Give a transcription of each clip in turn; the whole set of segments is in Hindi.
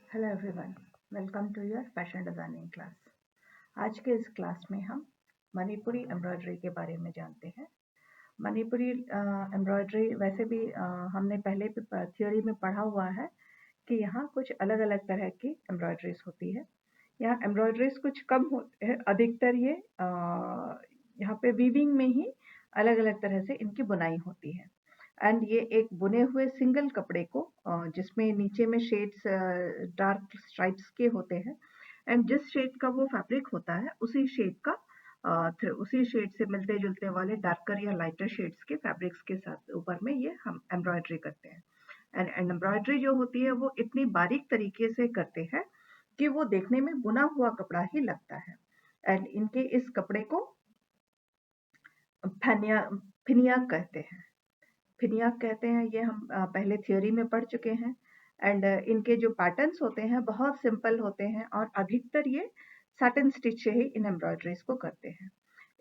Hello everyone, welcome to your fashion designing class. आज के इस क्लास में हम मणिपुरी एम्ब्रॉयडरी के बारे में जानते हैं। मणिपुरी एम्ब्रॉयडरी वैसे भी हमने पहले भी थ्योरी में पढ़ा हुआ है कि यहाँ कुछ अलग अलग तरह की एम्ब्रॉयडरीज होती है। यहाँ एम्ब्रॉयडरीज कुछ कम होते हैं, अधिकतर ये यहाँ पे वीविंग में ही अलग अलग तरह से इनकी बुनाई होती है। एंड ये एक बुने हुए सिंगल कपड़े को जिसमें नीचे में शेड्स डार्क स्ट्राइप्स के होते हैं एंड जिस शेड का वो फैब्रिक होता है उसी शेड का उसी शेड से मिलते जुलते वाले डार्कर या लाइटर शेड्स के फैब्रिक्स के साथ ऊपर में ये हम एम्ब्रॉयडरी करते हैं। एंड एम्ब्रॉयडरी जो होती है वो इतनी बारीक तरीके से करते हैं कि वो देखने में बुना हुआ कपड़ा ही लगता है। एंड इनके इस कपड़े को फनिया फिनिया कहते हैं। फिनिया कहते हैं, ये हम पहले थ्योरी में पढ़ चुके हैं। एंड इनके जो पैटर्न्स होते हैं बहुत सिंपल होते हैं और अधिकतर ये सैटिन स्टिच से ही इन एम्ब्रॉयडरीज को करते हैं।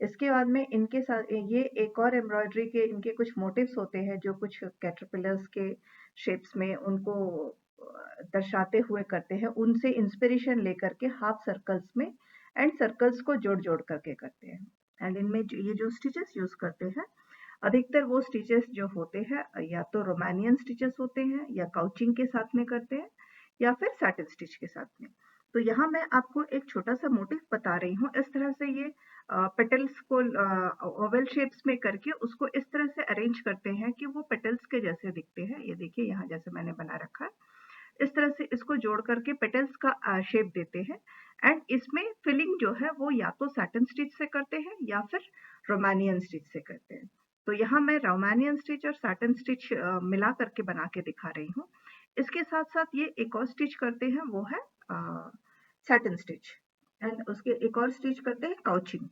इसके बाद में इनके साथ ये एक और एम्ब्रॉयडरी के इनके कुछ मोटिव्स होते हैं जो कुछ कैटरपिलर्स के शेप्स में उनको दर्शाते हुए करते हैं, उनसे इंस्पिरेशन लेकर के हाफ सर्कल्स में एंड सर्कल्स को जोड़ जोड़ करके करते हैं। एंड इनमें ये जो स्टिचेस यूज करते हैं अधिकतर वो स्टिचेस जो होते हैं या तो रोमानियन स्टिचेस होते हैं या काउचिंग के साथ में करते हैं या फिर सैटिन स्टिच के साथ में। तो यहाँ मैं आपको एक छोटा सा मोटिव बता रही हूँ। इस तरह से ये पेटल्स को ओवल शेप्स में करके उसको इस तरह से अरेंज करते हैं कि वो पेटल्स के जैसे दिखते हैं। ये देखिए यहाँ जैसे मैंने बना रखा है, इस तरह से इसको जोड़ करके पेटल्स का शेप देते हैं। एंड इसमें फिलिंग जो है वो या तो सैटिन स्टिच से करते हैं या फिर रोमानियन स्टिच से करते हैं। तो यहाँ मैं रोमानियन स्टिच और सैटिन स्टिच मिला करके बना के दिखा रही हूँ। इसके साथ साथ ये एक और स्टिच करते हैं, वो है सैटिन स्टिच। एंड उसके एक और स्टिच करते हैं काउचिंग।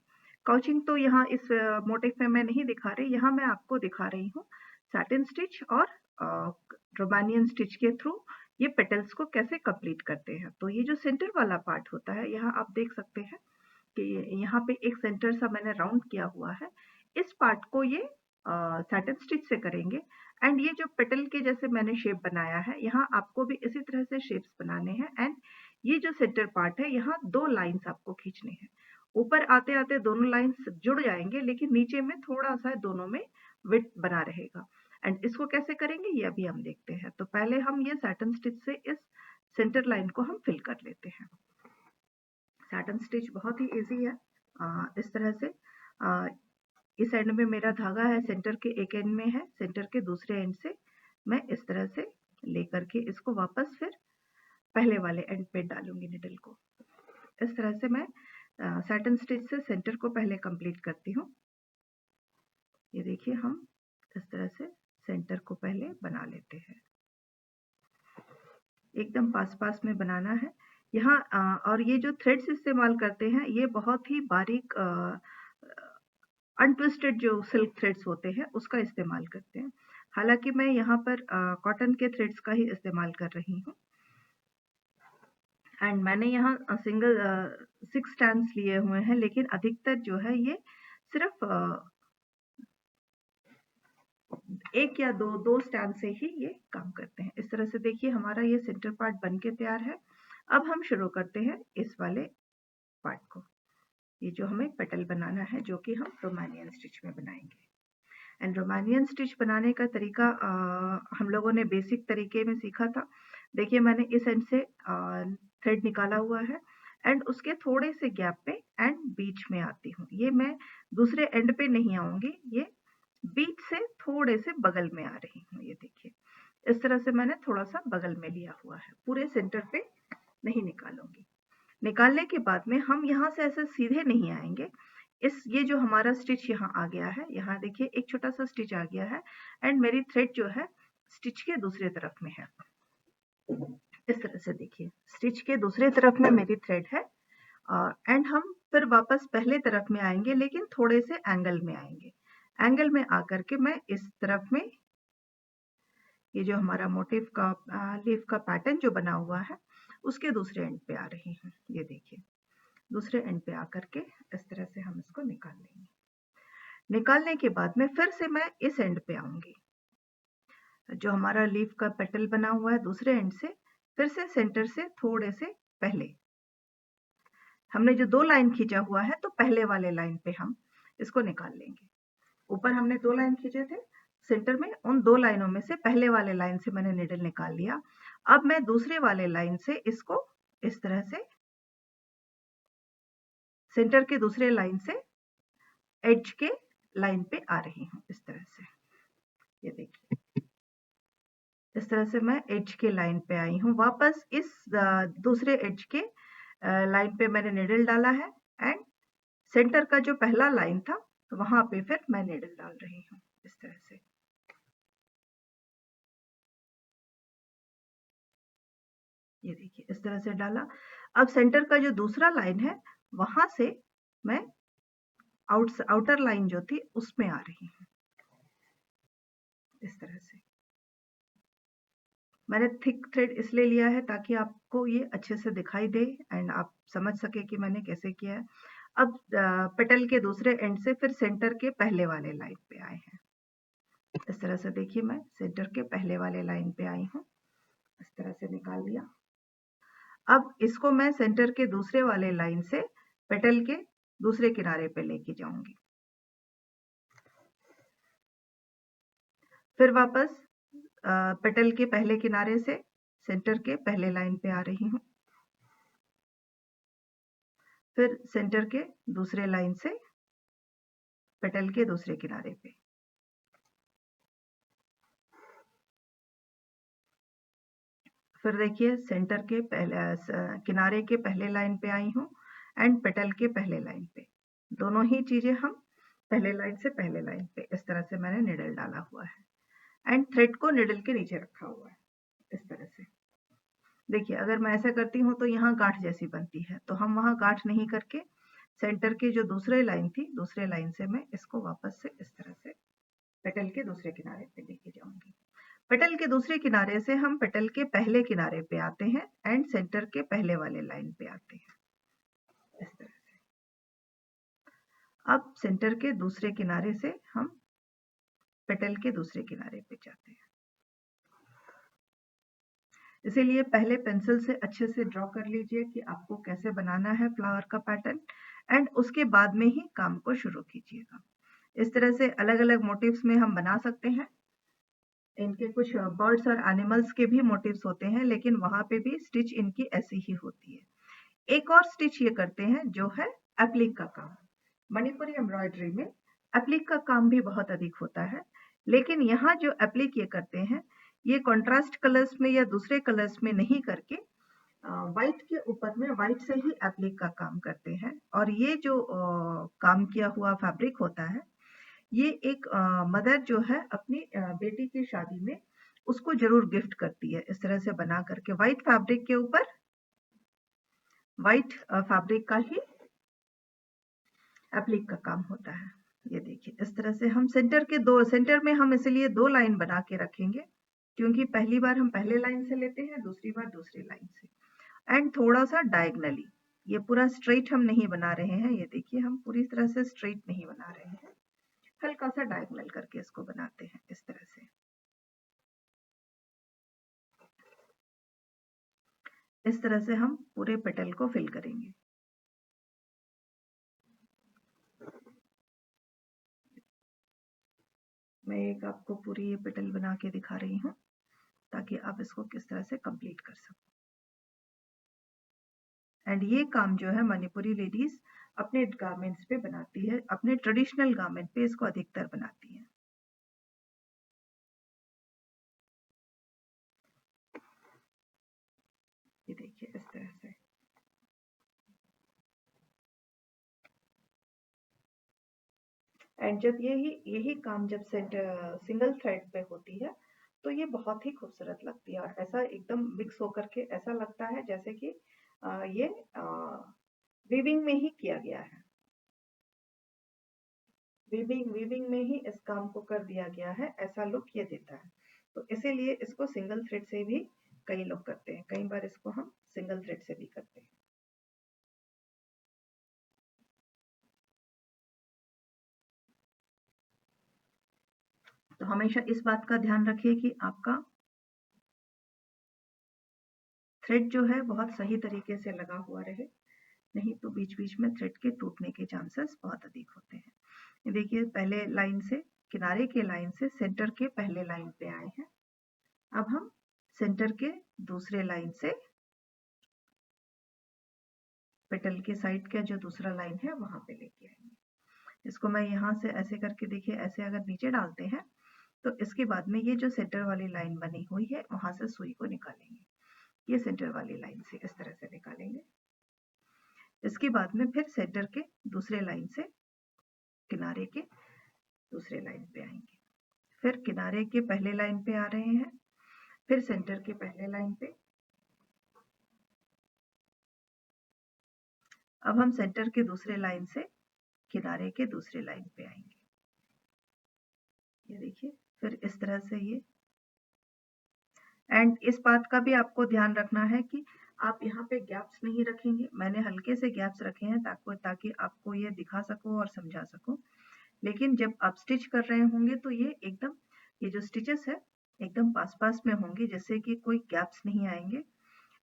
काउचिंग तो यहाँ इस मोटिव में मैं नहीं दिखा रही, यहाँ मैं आपको दिखा रही हूँ सैटिन स्टिच और रोमानियन स्टिच के थ्रू ये पेटल्स को कैसे कंप्लीट करते हैं। तो ये जो सेंटर वाला पार्ट होता है, यहाँ आप देख सकते हैं कि यहाँ पे एक सेंटर सा मैंने राउंड किया हुआ है। इस पार्ट को ये सैटिन स्टिच से करेंगे। एंड ये जो पेटल के जैसे मैंने शेप बनाया है, यहाँ आपको भी इसी तरह से शेप्स बनाने हैं। एंड ये जो सेंटर पार्ट है, यहाँ 2 लाइन्स आपको खींचने हैं। ऊपर आते आते दोनों लाइन्स जुड़ जाएंगे, लेकिन नीचे में थोड़ा सा दोनों में विड्थ बना रहेगा। एंड इसको कैसे करेंगे ये अभी हम देखते हैं। तो पहले हम ये सैटिन स्टिच से इस सेंटर लाइन को हम फिल कर लेते हैं। सैटिन स्टिच बहुत ही इजी है। इस तरह से इस एंड में मेरा धागा है, सेंटर के एक एंड में है, सेंटर के दूसरे एंड से मैं इस तरह से लेकर के इसको वापस फिर पहले वाले एंड पे डालूंगी निडल को। इस तरह से मैं सैटिन स्टिच से सेंटर को पहले कंप्लीट करती हूँ। ये देखिए हम इस तरह से सेंटर को पहले बना लेते हैं। एकदम पास पास में बनाना है यहाँ। और ये जो थ्रेड्स इस्तेमाल करते हैं ये बहुत ही बारीक अनट्विस्टेड जो सिल्क थ्रेड्स होते हैं उसका इस्तेमाल करते हैं। हालांकि मैं यहाँ पर कॉटन के थ्रेड्स का ही इस्तेमाल कर रही हूँ। एंड मैंने यहाँ सिंगल 6 स्टैंड्स लिए हुए हैं, लेकिन अधिकतर जो है ये सिर्फ एक या दो स्टैंड से ही ये काम करते हैं। इस तरह से देखिए हमारा ये सेंटर पार्ट बन के तैयार है। अब हम शुरू करते हैं इस वाले पार्ट को। ये जो हमें पेटल बनाना है जो कि हम रोमानियन स्टिच में बनाएंगे। एंड रोमानियन स्टिच बनाने का तरीका हम लोगों ने बेसिक तरीके में सीखा था। देखिए मैंने इस एंड से थ्रेड निकाला हुआ है एंड उसके थोड़े से गैप पे एंड बीच में आती हूँ। ये मैं दूसरे एंड पे नहीं आऊंगी, ये बीच से थोड़े से बगल में आ रही हूँ। ये देखिए इस तरह से मैंने थोड़ा सा बगल में लिया हुआ है, पूरे सेंटर पे नहीं निकालूंगी। निकालने के बाद में हम यहाँ से ऐसे सीधे नहीं आएंगे। ये जो हमारा स्टिच यहाँ आ गया है, यहाँ देखिए एक छोटा सा स्टिच आ गया है एंड मेरी थ्रेड जो है स्टिच के दूसरे तरफ में है। इस तरह से देखिए स्टिच के दूसरे तरफ में मेरी थ्रेड है। एंड हम फिर वापस पहले तरफ में आएंगे, लेकिन थोड़े से एंगल में आएंगे। एंगल में आकर के मैं इस तरफ में ये जो हमारा मोटिव का लीफ का पैटर्न जो बना हुआ है उसके दूसरे एंड पे आ रही हूँ। ये देखिए दूसरे एंड पे आकर के इस तरह से हम इसको निकाल लेंगे। निकालने के बाद में फिर से मैं इस एंड पे आऊंगी। जो हमारा लीफ का पेटल बना हुआ है दूसरे एंड से फिर से सेंटर से थोड़े से पहले हमने जो 2 लाइन खींचा हुआ है, तो पहले वाले लाइन पे हम इसको निकाल लेंगे। ऊपर हमने 2 लाइन खींचे थे सेंटर में, उन 2 लाइनों में से पहले वाले लाइन से मैंने नीडल निकाल लिया। अब मैं दूसरे वाले लाइन से इसको इस तरह से सेंटर के दूसरे लाइन से एज के लाइन पे आ रही हूँ, इस तरह से। ये देखिए, इस तरह से मैं एज के लाइन पे आई हूँ। वापस इस दूसरे एज के लाइन पे मैंने नीडल डाला है एंड सेंटर का जो पहला लाइन था, तो वहां पे फिर मैं नीडल डाल रही हूँ, इस तरह से। ये देखिए, इस तरह से डाला। अब सेंटर का जो दूसरा लाइन है, वहां से मैं आउटर लाइन जो थी उसमें आ रही हूँ, इस तरह से। मैंने थिक थ्रेड इसलिए लिया है ताकि आपको ये अच्छे से दिखाई दे एंड आप समझ सके कि मैंने कैसे किया है। अब पेटल के दूसरे एंड से फिर सेंटर के पहले वाले लाइन पे आए हैं, इस तरह से। देखिए, मैं सेंटर के पहले वाले लाइन पे आई हूँ, इस तरह से निकाल लिया। अब इसको मैं सेंटर के दूसरे वाले लाइन से पेटल के दूसरे किनारे पे लेके जाऊंगी। फिर वापस पेटल के पहले किनारे से सेंटर के पहले लाइन पे आ रही हूँ। फिर सेंटर के दूसरे लाइन से पेटल के दूसरे किनारे पे। फिर देखिए, सेंटर के पहले किनारे के पहले लाइन पे आई हूँ एंड पेटल के पहले लाइन पे। दोनों ही चीजें हम पहले लाइन से पहले लाइन पे इस तरह से मैंने निडल डाला हुआ है एंड थ्रेड को निडल के नीचे रखा हुआ है, इस तरह से। देखिए, अगर मैं ऐसा करती हूँ तो यहाँ गांठ जैसी बनती है, तो हम वहां गांठ नहीं करके सेंटर की जो दूसरे लाइन थी, दूसरे लाइन से मैं इसको वापस से इस तरह से पेटल के दूसरे किनारे पे लेके जाऊंगी। पेटल के दूसरे किनारे से हम पेटल के पहले किनारे पे आते हैं एंड सेंटर के पहले वाले लाइन पे आते हैं, इस तरह से। अब सेंटर के दूसरे किनारे से हम पेटल के दूसरे किनारे पे जाते हैं। इसीलिए पहले पेंसिल से अच्छे से ड्रॉ कर लीजिए कि आपको कैसे बनाना है फ्लावर का पैटर्न, एंड उसके बाद में ही काम को शुरू कीजिएगा। इस तरह से अलग अलग मोटिव्स में हम बना सकते हैं। इनके कुछ बर्ड्स और एनिमल्स के भी मोटिव्स होते हैं, लेकिन वहां पे भी स्टिच इनकी ऐसी ही होती है। एक और स्टिच ये करते हैं जो है एप्लिक का काम। मणिपुरी एम्ब्रॉयडरी में एप्लिक का काम भी बहुत अधिक होता है, लेकिन यहाँ जो एप्लिक ये करते हैं, ये कॉन्ट्रास्ट कलर्स में या दूसरे कलर्स में नहीं करके व्हाइट के ऊपर में व्हाइट से ही एप्लिक का काम करते हैं। और ये जो काम किया हुआ फैब्रिक होता है, ये एक मदर जो है अपनी बेटी की शादी में उसको जरूर गिफ्ट करती है, इस तरह से बना करके। व्हाइट फैब्रिक के ऊपर व्हाइट फैब्रिक का ही एप्लिक का काम होता है। ये देखिए, इस तरह से हम सेंटर में हम इसलिए 2 लाइन बना के रखेंगे, क्योंकि पहली बार हम पहले लाइन से लेते हैं, दूसरी बार दूसरी लाइन से। एंड थोड़ा सा डायगनली, ये पूरा स्ट्रेट हम नहीं बना रहे हैं। ये देखिए, हम पूरी तरह से स्ट्रेट नहीं बना रहे हैं, हल्का सा डायगोनल करके इसको बनाते हैं, इस तरह से। इस तरह से हम पूरे पेटल को फिल करेंगे। मैं एक आपको पूरी ये पेटल बना के दिखा रही हूँ, ताकि आप इसको किस तरह से कंप्लीट कर सको। एंड ये काम जो है मणिपुरी लेडीज अपने गारमेंट्स पे बनाती है, अपने ट्रेडिशनल गारमेंट पे इसको अधिकतर बनाती है। ये देखिए, इस तरह से। एंड जब यही काम जब सिंगल थ्रेड पे होती है, तो ये बहुत ही खूबसूरत लगती है, और ऐसा एकदम मिक्स होकर के ऐसा लगता है जैसे कि ये वीविंग में ही किया गया है। वीविंग में ही इस काम को कर दिया गया है, ऐसा लुक ये देता है। तो इसीलिए इसको सिंगल थ्रेड से भी कई लोग करते हैं, कई बार इसको हम सिंगल थ्रेड से भी करते हैं। तो हमेशा इस बात का ध्यान रखिए कि आपका थ्रेड जो है बहुत सही तरीके से लगा हुआ रहे, नहीं तो बीच बीच में थ्रेड के टूटने के चांसेस बहुत अधिक होते हैं। देखिए पहले लाइन से, किनारे के लाइन से सेंटर के पहले लाइन पे आए हैं। अब हम सेंटर के दूसरे लाइन से पेटल के साइड का जो दूसरा लाइन है वहां पे लेके आएंगे। इसको मैं यहाँ से ऐसे करके, देखिए ऐसे अगर नीचे डालते हैं तो इसके बाद में ये जो सेंटर वाली लाइन बनी हुई है वहां से सुई को निकालेंगे। ये सेंटर वाली लाइन से इस तरह से निकालेंगे। इसके बाद में फिर सेंटर के दूसरे लाइन से किनारे के दूसरे लाइन पे आएंगे, फिर किनारे के पहले लाइन पे आ रहे हैं, फिर सेंटर के पहले लाइन पे। अब हम सेंटर के दूसरे लाइन से किनारे के दूसरे लाइन पे आएंगे। ये देखिए फिर इस तरह से ये, एंड इस बात का भी आपको ध्यान रखना है कि आप यहाँ पे गैप्स नहीं रखेंगे। मैंने हल्के से गैप्स रखे हैं ताकि आपको ये दिखा सकूं और समझा सकूं, लेकिन जब आप स्टिच कर रहे होंगे तो ये एकदम, ये जो स्टिचेस है एकदम पास पास में होंगे, जिससे कि कोई गैप्स नहीं आएंगे।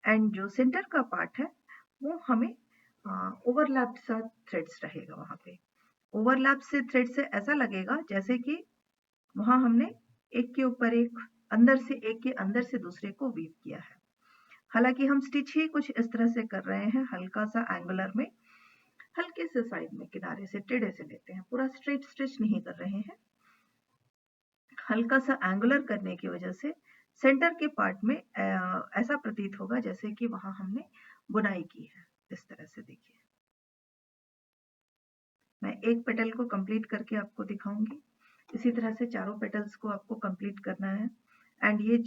एंड जो सेंटर का पार्ट है वो हमें ओवरलैप सा थ्रेड्स रहेगा। वहां पे ओवरलैप से थ्रेड से ऐसा लगेगा जैसे कि वहां हमने एक के ऊपर एक, अंदर से एक के अंदर से दूसरे को वीव किया है। हालांकि हम स्टिच ही कुछ इस तरह से कर रहे हैं, हल्का सा एंगुलर में, हल्के से साइड में किनारे से टेढ़े से लेते हैं, पूरा स्ट्रेट स्टिच नहीं कर रहे हैं। हल्का सा एंगुलर करने की वजह से सेंटर के पार्ट में ऐसा प्रतीत होगा जैसे कि वहां हमने बुनाई की है। इस तरह से देखिए, मैं एक पेटल को कंप्लीट करके आपको दिखाऊंगी। इसी तरह से चारों पेटल्स को आपको कंप्लीट करना है। एंड ये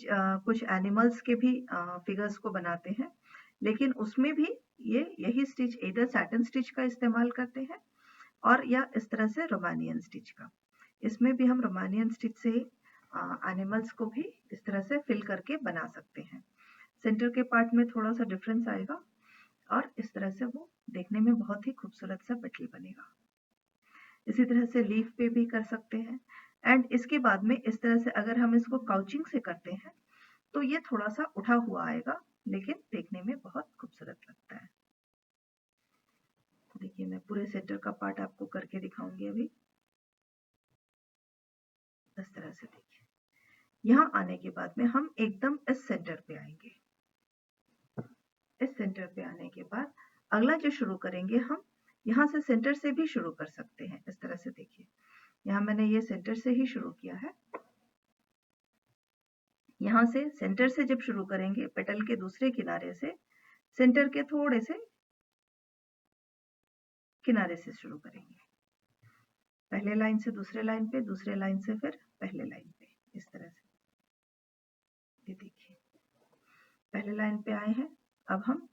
कुछ एनिमल्स के भी फिगर्स को बनाते हैं, लेकिन उसमें भी ये यही स्टिच, इधर सैटिन स्टिच का इस्तेमाल करते हैं और या इस तरह से रोमानियन स्टिच का। इसमें भी हम रोमानियन स्टिच से एनिमल्स को भी इस तरह से फिल करके बना सकते हैं। सेंटर के पार्ट में थोड़ा सा डिफरेंस आएगा और इस तरह से वो देखने में बहुत ही खूबसूरत सा पेटल बनेगा। इसी तरह से लीफ पे भी कर सकते हैं। एंड इसके बाद में इस तरह से अगर हम इसको काउचिंग से करते हैं तो ये थोड़ा सा उठा हुआ आएगा, लेकिन देखने में बहुत खूबसूरत लगता है। देखिए मैं पूरे सेंटर का पार्ट आपको करके दिखाऊंगी अभी। इस तरह से देखिए, यहाँ आने के बाद में हम एकदम इस सेंटर पे आएंगे। इस सेंटर पे आने के बाद अगला जो शुरू करेंगे, हम यहाँ से सेंटर से भी शुरू कर सकते हैं। इस तरह से देखिए, यहाँ मैंने ये सेंटर से ही शुरू किया है। यहाँ से सेंटर से जब शुरू करेंगे, पेटल के दूसरे किनारे से सेंटर के थोड़े से किनारे से शुरू करेंगे। पहले लाइन से दूसरे लाइन पे, दूसरे लाइन से फिर पहले लाइन पे, इस तरह से। ये देखिए पहले लाइन पे आए हैं, अब हम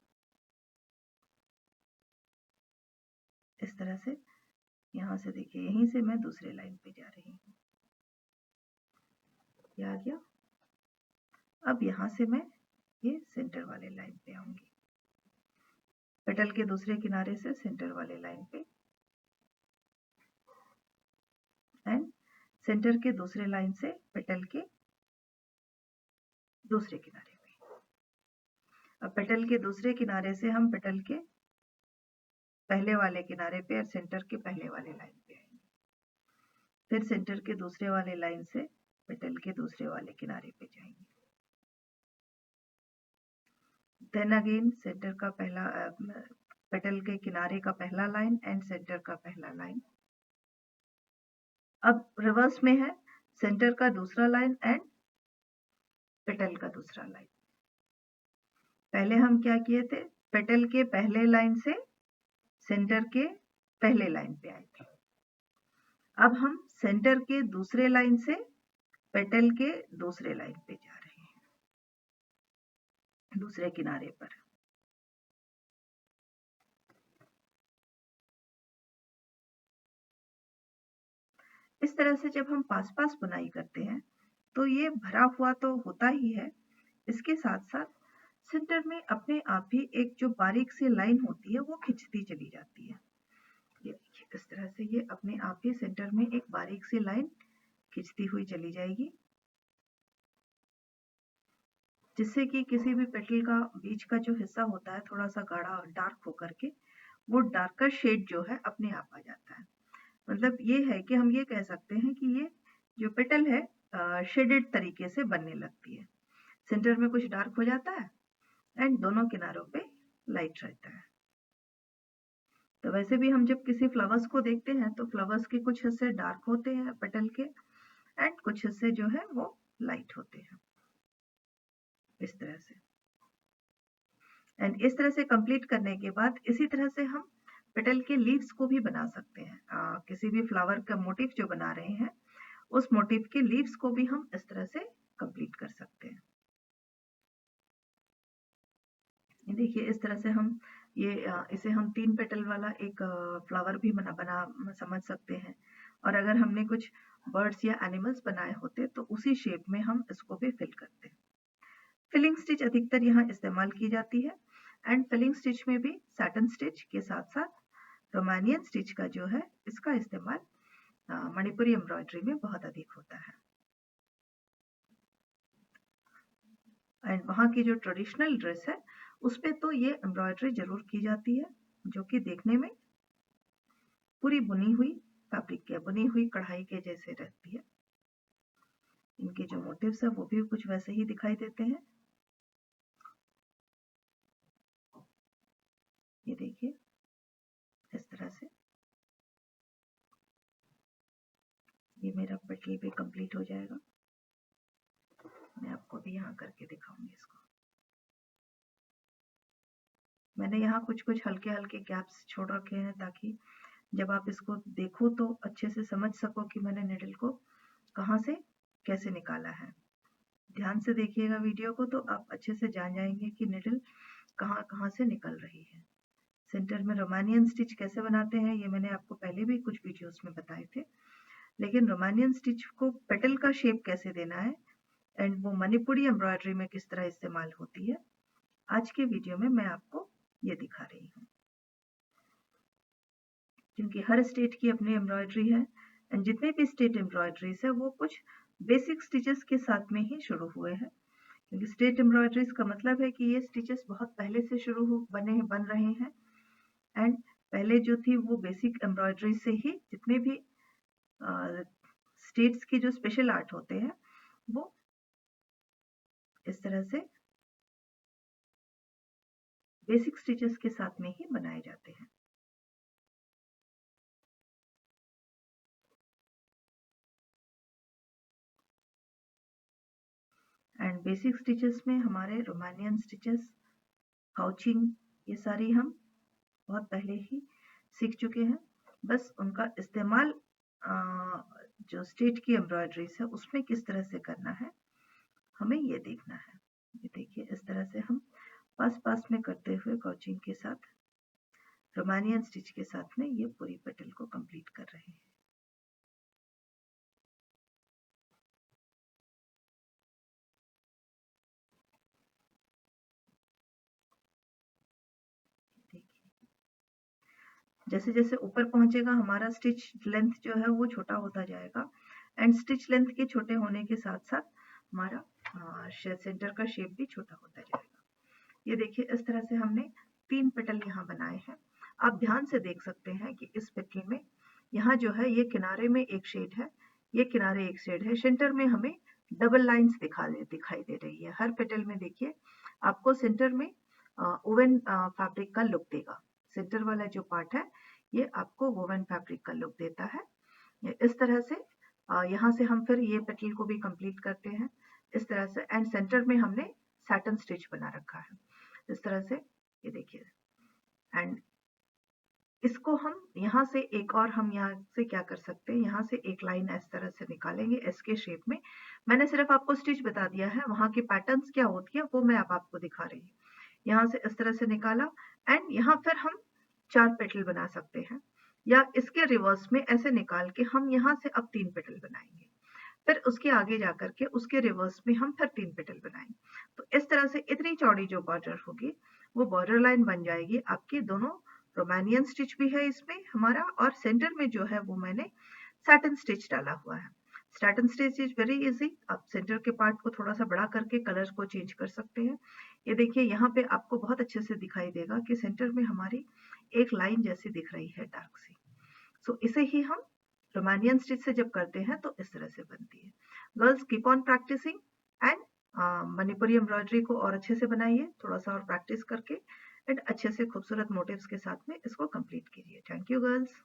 इस तरह से यहाँ से देखिए, यहीं से मैं दूसरे लाइन पे जा रही हूँ। ये आ गया। अब यहाँ से मैं ये सेंटर वाले लाइन पे आऊंगी, पेटल के दूसरे किनारे से सेंटर वाले लाइन पे, एंड सेंटर के दूसरे लाइन से पेटल के दूसरे किनारे पे। अब पेटल के दूसरे किनारे से हम पेटल के पहले वाले किनारे पे और सेंटर के पहले वाले लाइन पे आएंगे, फिर सेंटर के दूसरे वाले लाइन से पेटल के दूसरे वाले किनारे पे जाएंगे। देन अगेन सेंटर का पहला, पेटल के किनारे का पहला लाइन एंड सेंटर का पहला लाइन। अब रिवर्स में है, सेंटर का दूसरा लाइन एंड पेटल का दूसरा लाइन। पहले हम क्या किए थे, पेटल के पहले लाइन से सेंटर के पहले लाइन पे आए थे। अब हम सेंटर के दूसरे लाइन से पेटल के दूसरे लाइन पे जा रहे हैं, दूसरे किनारे पर। इस तरह से जब हम पास पास बुनाई करते हैं तो ये भरा हुआ तो होता ही है, इसके साथ साथ सेंटर में अपने आप ही एक जो बारीक सी लाइन होती है वो खिंचती चली जाती है। ये देखिए इस तरह से ये अपने आप ही सेंटर में एक बारीक सी लाइन खिंचती हुई चली जाएगी। जिससे कि किसी भी पेटल का बीच का जो हिस्सा होता है थोड़ा सा गाढ़ा डार्क होकर के वो डार्कर शेड जो है अपने आप आ जाता है। मतलब ये है कि हम ये कह सकते हैं कि ये जो पेटल है शेडेड तरीके से बनने लगती है। सेंटर में कुछ डार्क हो जाता है एंड दोनों किनारों पे लाइट रहता है। तो वैसे भी हम जब किसी फ्लावर्स को देखते हैं तो फ्लावर्स के कुछ हिस्से डार्क होते हैं पेटल के एंड कुछ हिस्से जो है वो लाइट होते हैं इस तरह से। एंड इस तरह से कंप्लीट करने के बाद इसी तरह से हम पेटल के लीव्स को भी बना सकते हैं। किसी भी फ्लावर का मोटिव जो बना रहे हैं उस मोटिव के लीव्स को भी हम इस तरह से कंप्लीट कर सकते हैं। देखिए इस तरह से हम इसे हम 3 पेटल वाला एक फ्लावर भी बना समझ सकते हैं। और अगर हमने कुछ बर्ड्स या एनिमल्स बनाए होते तो उसी शेप में हम इसको भी फिल करते हैं। फिलिंग स्टिच अधिकतर यहाँ इस्तेमाल की जाती है एंड फिलिंग स्टिच में भी सैटिन स्टिच के साथ साथ रोमानियन स्टिच का जो है इसका इस्तेमाल मणिपुरी एम्ब्रॉयडरी में बहुत अधिक होता है। एंड वहाँ की जो ट्रेडिशनल ड्रेस है उस पे तो ये एम्ब्रॉयडरी जरूर की जाती है जो कि देखने में पूरी बुनी हुई फैब्रिक के बुनी हुई कढ़ाई के जैसे रहती है। इनके जो मोटिव्स है वो भी कुछ वैसे ही दिखाई देते हैं। ये देखिए इस तरह से ये मेरा पेटल भी कंप्लीट हो जाएगा। मैं आपको भी यहाँ करके दिखाऊंगी इसको। मैंने यहाँ कुछ कुछ हल्के हल्के गैप्स छोड़ रखे हैं ताकि जब आप इसको देखो तो अच्छे से समझ सको कि मैंने निडल को कहाँ से कैसे निकाला है। ध्यान से देखिएगा वीडियो को तो आप अच्छे से जान जाएंगे कि निडल कहाँ कहाँ से निकल रही है। सेंटर में रोमानियन स्टिच कैसे बनाते हैं ये मैंने आपको पहले भी कुछ वीडियोस में बताए थे, लेकिन रोमानियन स्टिच को पेटल का शेप कैसे देना है एंड वो मणिपुरी एम्ब्रॉयडरी में किस तरह इस्तेमाल होती है आज के वीडियो में मैं आपको ये दिखा रही हूँ। क्योंकि हर स्टेट की अपनी एम्ब्रॉयडरी है एंड जितने भी स्टेट एम्ब्रॉयडरीज है वो कुछ बेसिक स्टिचेस के साथ में ही शुरू हुए हैं। क्योंकि स्टेट एम्ब्रॉयडरीज का मतलब है कि ये स्टिचेस बहुत पहले से बन रहे हैं एंड पहले जो थी वो बेसिक एम्ब्रॉयडरी से ही जितने भी स्टेट्स के जो स्पेशल आर्ट होते हैं वो इस तरह से बेसिक स्टिचेस के साथ में ही बनाए जाते हैं। एंड बेसिक स्टिचेस में हमारे रोमानियन स्टिचेस, काउचिंग, ये सारी हम बहुत पहले ही सीख चुके हैं। बस उनका इस्तेमाल जो स्टेट की एम्ब्रॉयडरीज है उसमें किस तरह से करना है हमें ये देखना है। ये देखिए इस तरह से हम पास पास में करते हुए काउचिंग के साथ रोमानियन स्टिच के साथ में ये पूरी पेटल को कंप्लीट कर रहे हैं। जैसे जैसे ऊपर पहुंचेगा हमारा स्टिच लेंथ जो है वो छोटा होता जाएगा एंड स्टिच लेंथ के छोटे होने के साथ साथ हमारा सेंटर का शेप भी छोटा होता जाएगा। ये देखिए इस तरह से हमने 3 पेटल यहाँ बनाए हैं। आप ध्यान से देख सकते हैं कि इस पेटल में यहाँ जो है ये किनारे में एक शेड है, ये किनारे एक शेड है, सेंटर में हमें डबल लाइंस दिखाई दे रही है। हर पेटल में देखिए आपको सेंटर में ओवन फैब्रिक का लुक देगा। सेंटर वाला जो पार्ट है ये आपको वोवन फैब्रिक का लुक देता है। इस तरह से यहाँ से हम फिर ये पेटल को भी कंप्लीट करते हैं इस तरह से एंड सेंटर में हमने सैटिन स्टिच बना रखा है इस तरह से। ये देखिए एंड इसको हम यहाँ से एक और हम यहाँ से क्या कर सकते हैं, यहाँ से एक लाइन इस तरह से निकालेंगे एस के शेप में। मैंने सिर्फ आपको स्टिच बता दिया है, वहाँ की पैटर्न्स क्या होती है वो मैं अब आपको दिखा रही हूँ। यहाँ से इस तरह से निकाला एंड यहाँ फिर हम 4 पेटल बना सकते हैं या इसके रिवर्स में ऐसे निकाल के हम यहाँ से अब 3 पेटल बनाएंगे। फिर उसके आगे जाकर के उसके रिवर्स में हम फिर 3 पेटल बनाएंगे। तो इस तरह से इतनी चौड़ी जो बॉर्डर होगी वो बॉर्डर लाइन बन जाएगी आपकी। दोनों रोमानियन स्टिच भी है इसमें हमारा और सेंटर में जो है वो मैंने सैटिन स्टिच डाला हुआ है। स्टार्टन स्टिच इज वेरी इजी। आप सेंटर के पार्ट को थोड़ा सा बड़ा करके कलर को चेंज कर सकते हैं। ये देखिए यहाँ पे आपको बहुत अच्छे से दिखाई देगा कि सेंटर में हमारी एक लाइन जैसी दिख रही है डार्क सी। सो इसे ही हम रोमानियन स्टिच से जब करते हैं तो इस तरह से बनती है। Girls keep on practising and Manipuri embroidery को और अच्छे से बनाइए, थोड़ा सा और प्रैक्टिस करके एंड अच्छे से खूबसूरत मोटिव्स के साथ में इसको कंप्लीट कीजिए। Thank you girls.